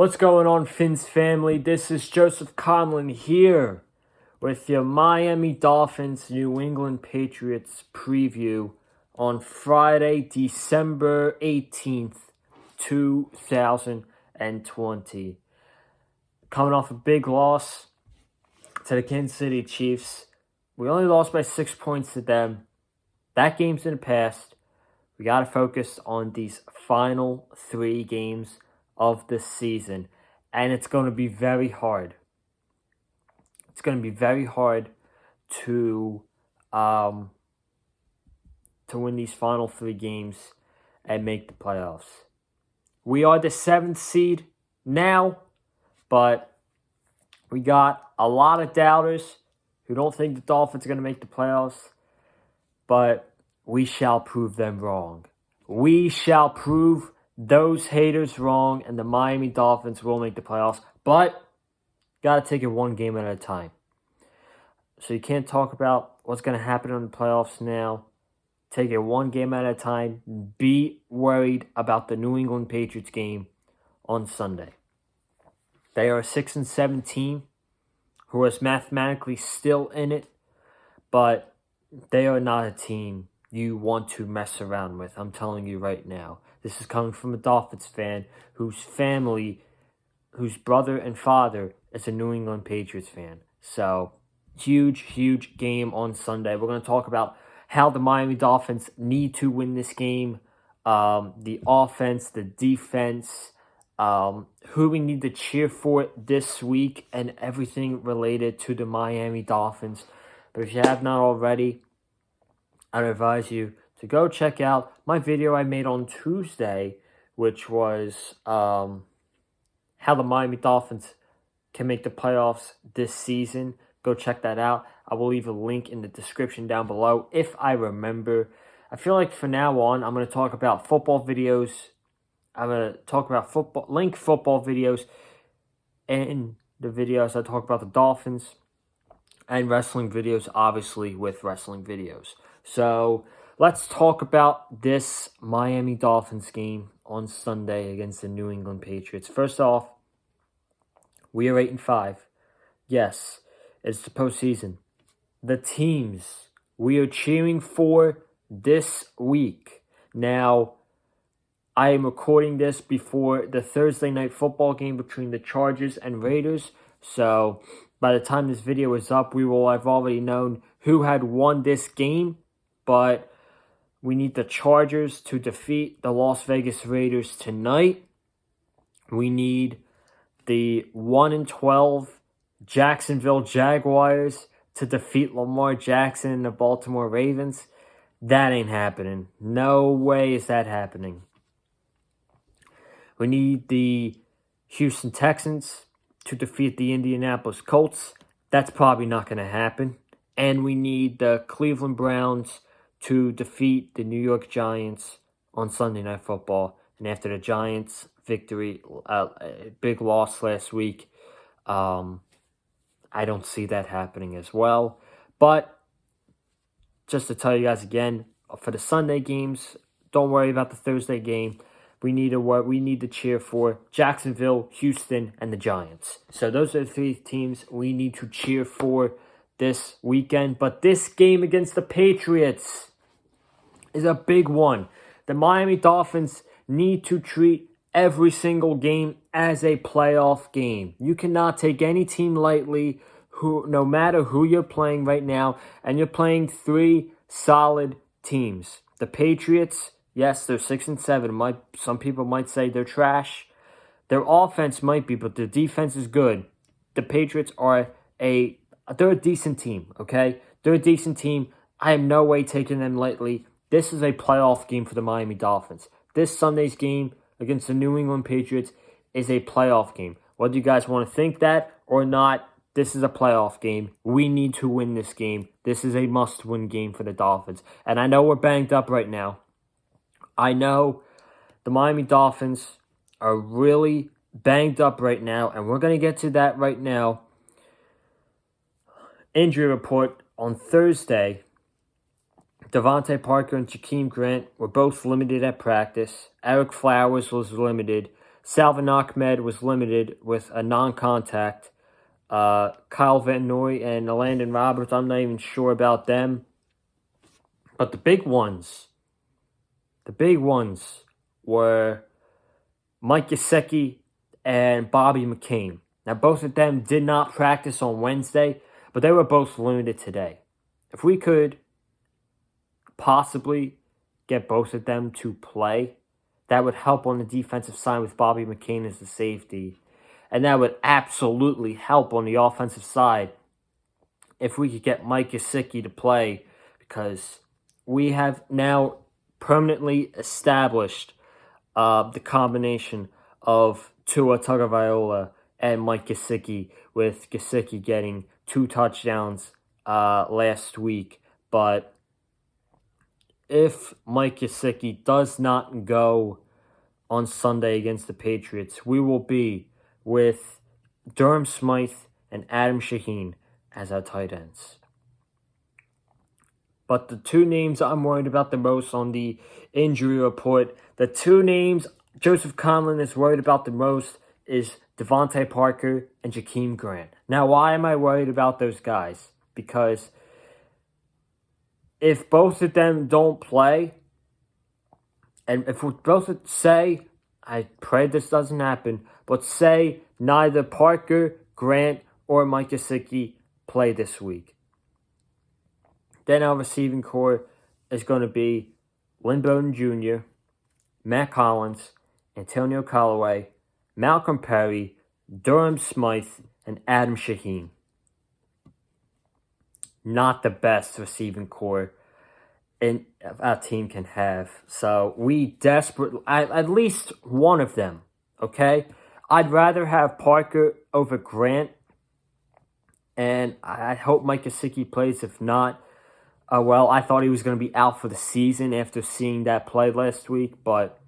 What's going on, Fins family? This is Joseph Conlon here with your Miami Dolphins New England Patriots preview on Friday, December 18th, 2020. Coming off a big loss to the Kansas City Chiefs. We only lost by 6 points to them. That game's in the past. We got to focus on these final 3 games of this season, and it's going to be very hard. It's going to be very hard to win these final 3 games and make the playoffs. We are the 7th seed now, but we got a lot of doubters who don't think the Dolphins are going to make the playoffs, but we shall prove them wrong. We shall prove those haters wrong, and the Miami Dolphins will make the playoffs, but got to take it one game at a time. So you can't talk about what's going to happen in the playoffs now. Take it one game at a time. Be worried about the New England Patriots game on Sunday. They are a 6-7 team who is mathematically still in it, but they are not a team you want to mess around with. I'm telling you right now. This is coming from a Dolphins fan whose brother and father is a New England Patriots fan. So, huge game on Sunday. We're going to talk about how the Miami Dolphins need to win this game, the offense, the defense, who we need to cheer for this week, and everything related to the Miami Dolphins. But if you have not already, I'd advise you to go check out my video I made on Tuesday, which was how the Miami Dolphins can make the playoffs this season. Go check that out. I will leave a link in the description down below if I remember. I feel like from now on, I'm going to talk about football videos. I'm going to talk about football videos in the videos. I talk about the Dolphins and wrestling videos, obviously, with wrestling videos. So let's talk about this Miami Dolphins game on Sunday against the New England Patriots. First off, we are 8-5. Yes, it's the postseason. The teams we are cheering for this week. Now, I am recording this before the Thursday night football game between the Chargers and Raiders. So by the time this video is up, we will have already known who had won this game. But we need the Chargers to defeat the Las Vegas Raiders tonight. We need the 1-12 Jacksonville Jaguars to defeat Lamar Jackson and the Baltimore Ravens. That ain't happening. No way is that happening. We need the Houston Texans to defeat the Indianapolis Colts. That's probably not going to happen. And we need the Cleveland Browns to defeat the New York Giants on Sunday Night Football. And after the Giants' victory, big loss last week, I don't see that happening as well. But just to tell you guys again, for the Sunday games, don't worry about the Thursday game. We need to cheer for Jacksonville, Houston, and the Giants. So those are the 3 teams we need to cheer for this weekend. But this game against the Patriots is a big one. The Miami Dolphins need to treat every single game as a playoff game. You cannot take any team lightly, no matter who you're playing right now, and you're playing 3 solid teams. The Patriots, yes, they're 6-7. Some people might say they're trash. Their offense might be, but their defense is good. The Patriots they're a decent team, okay? They're a decent team. I have no way taking them lightly. This is a playoff game for the Miami Dolphins. This Sunday's game against the New England Patriots is a playoff game. Whether you guys want to think that or not, this is a playoff game. We need to win this game. This is a must-win game for the Dolphins. And I know we're banged up right now. I know the Miami Dolphins are really banged up right now, and we're going to get to that right now. Injury report on Thursday. Devontae Parker and Jakeem Grant were both limited at practice. Eric Flowers was limited. Salvin Ahmed was limited with a non-contact. Kyle Van Noy and Landon Roberts, I'm not even sure about them. But the big ones were Mike Gesicki and Bobby McCain. Now, both of them did not practice on Wednesday, but they were both limited today. If we could possibly get both of them to play, that would help on the defensive side with Bobby McCain as the safety. And that would absolutely help on the offensive side if we could get Mike Gesicki to play, because we have now permanently established the combination of Tua Tagovailoa and Mike Gesicki, with Gesicki getting 2 touchdowns last week. But if Mike Gesicki does not go on Sunday against the Patriots, we will be with Durham Smythe and Adam Shaheen as our tight ends. But the 2 names I'm worried about the most on the injury report, the 2 names Joseph Conlon is worried about the most is Devontae Parker and Jakeem Grant. Now, why am I worried about those guys? Because if both of them don't play, and if we both say, I pray this doesn't happen, but say neither Parker, Grant, or Mike Gesicki play this week, then our receiving core is going to be Lynn Bowden Jr., Matt Collins, Antonio Callaway, Malcolm Perry, Durham Smythe, and Adam Shaheen. Not the best receiving core our team can have. So we desperately, at least one of them, okay? I'd rather have Parker over Grant, and I hope Mike Gesicki plays. If not, well, I thought he was going to be out for the season after seeing that play last week, but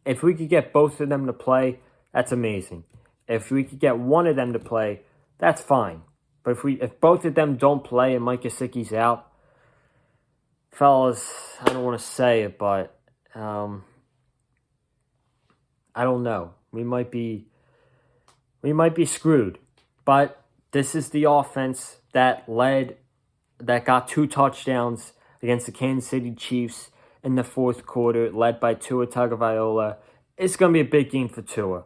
if we could get both of them to play, that's amazing. If we could get one of them to play, that's fine. But if both of them don't play and Mike Gesicki's out, fellas, I don't want to say it, but I don't know. We might be screwed. But this is the offense that got 2 touchdowns against the Kansas City Chiefs in the 4th quarter, led by Tua Tagovailoa. It's going to be a big game for Tua.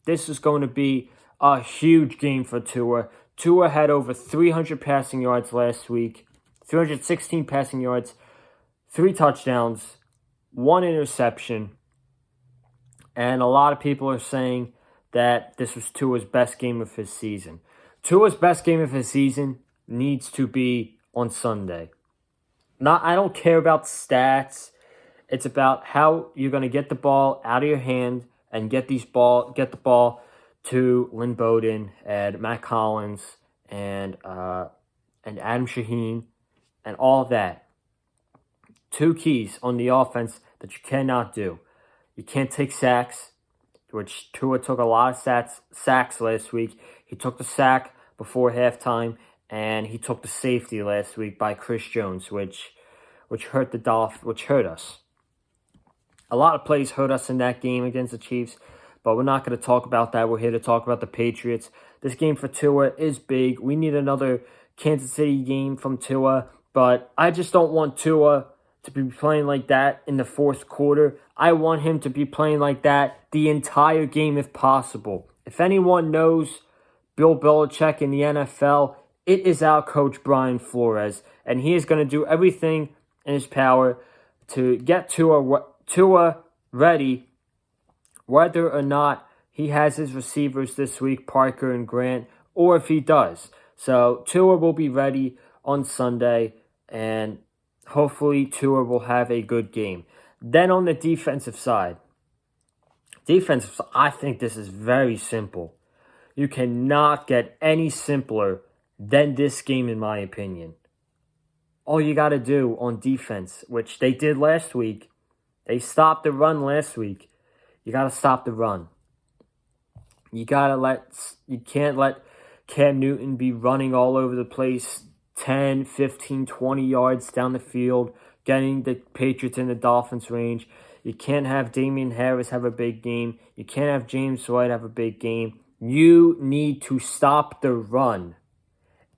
This is going to be a huge game for Tua. Tua had over 300 passing yards last week, 316 passing yards, 3 touchdowns, 1 interception. And a lot of people are saying that this was Tua's best game of his season. Tua's best game of his season needs to be on Sunday. I don't care about stats. It's about how you're going to get the ball out of your hand and get the ball to Lynn Bowden and Matt Collins and Adam Shaheen and all that. 2 keys on the offense that you cannot do. You can't take sacks, which Tua took a lot of sacks last week. He took the sack before halftime, and he took the safety last week by Chris Jones, which hurt us. A lot of plays hurt us in that game against the Chiefs, but we're not going to talk about that. We're here to talk about the Patriots. This game for Tua is big. We need another Kansas City game from Tua, but I just don't want Tua to be playing like that in the 4th quarter. I want him to be playing like that the entire game if possible. If anyone knows Bill Belichick in the NFL, it is our coach Brian Flores, and he is going to do everything in his power to get Tua ready, whether or not he has his receivers this week, Parker and Grant, or if he does. So Tua will be ready on Sunday, and hopefully Tua will have a good game. Then on the defensive side, I think this is very simple. You cannot get any simpler than this game, in my opinion. All you got to do on defense, which they did last week, they stopped the run last week. You got to stop the run. You can't let Cam Newton be running all over the place 10, 15, 20 yards down the field, getting the Patriots in the Dolphins range. You can't have Damian Harris have a big game. You can't have James White have a big game. You need to stop the run.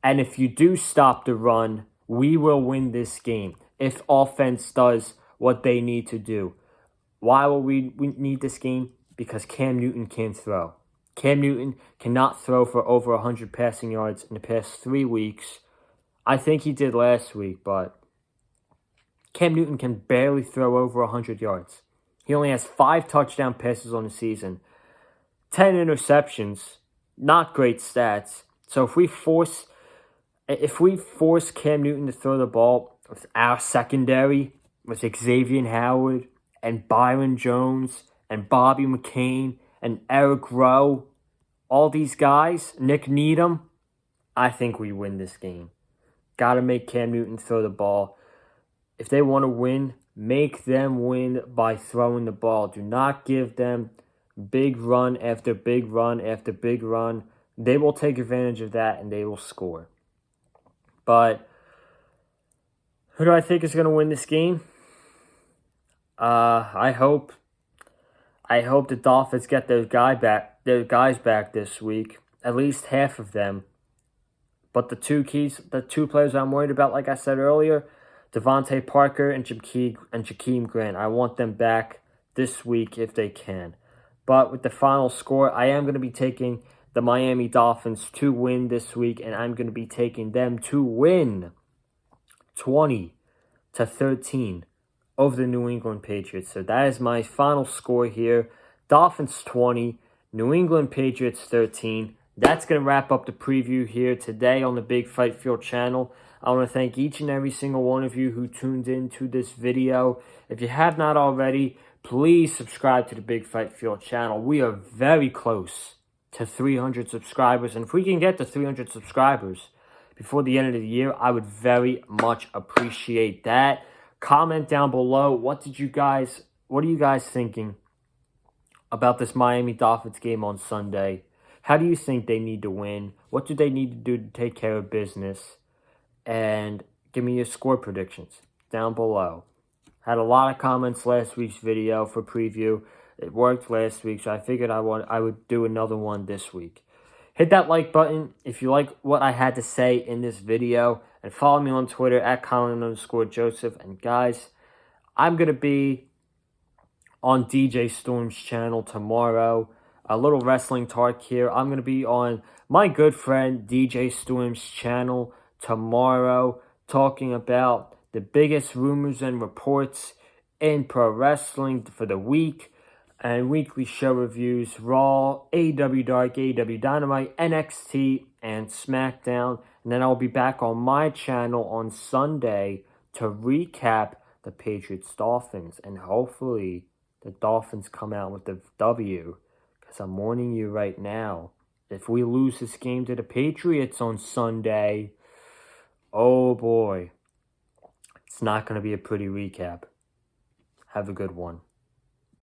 And if you do stop the run, we will win this game if offense does what they need to do. Why will we need this game? Because Cam Newton can't throw. Cam Newton cannot throw for over 100 passing yards in the past 3 weeks. I think he did last week, but Cam Newton can barely throw over 100 yards. He only has 5 touchdown passes on the season. 10 interceptions. Not great stats. So if we force Cam Newton to throw the ball with our secondary, with Xavier Howard and Byron Jones and Bobby McCain and Eric Rowe, all these guys, Nick Needham, I think we win this game. Got to make Cam Newton throw the ball. If they want to win, make them win by throwing the ball. Do not give them big run after big run after big run. They will take advantage of that and they will score. But who do I think is going to win this game? I hope the Dolphins get their guys back this week. At least half of them. But the two players I'm worried about, like I said earlier, Devontae Parker and Jakeem Grant. I want them back this week if they can. But with the final score, I am going to be taking the Miami Dolphins to win this week, and I'm going to be taking them to win 20-13 over the New England Patriots. So that is my final score here. Dolphins 20, New England Patriots 13. That's going to wrap up the preview here today on the Big Fight Field channel. I want to thank each and every single one of you who tuned into this video. If you have not already, please subscribe to the Big Fight Field channel. We are very close to 300 subscribers. And if we can get to 300 subscribers before the end of the year, I would very much appreciate that. Comment down below. What are you guys thinking about this Miami Dolphins game on Sunday? How do you think they need to win? What do they need to do to take care of business? And give me your score predictions down below. Had a lot of comments last week's video for preview. It worked last week, so I figured I would do another one this week. Hit that like button if you like what I had to say in this video. And follow me on Twitter at Colin_Joseph. And guys, I'm going to be on DJ Storm's channel tomorrow. A little wrestling talk here. I'm going to be on my good friend DJ Storm's channel tomorrow, talking about the biggest rumors and reports in pro wrestling for the week, and weekly show reviews, Raw, AEW Dark, AEW Dynamite, NXT, and SmackDown. And then I'll be back on my channel on Sunday to recap the Patriots Dolphins, and hopefully the Dolphins come out with the W. Because I'm warning you right now, if we lose this game to the Patriots on Sunday, oh boy, it's not going to be a pretty recap. Have a good one.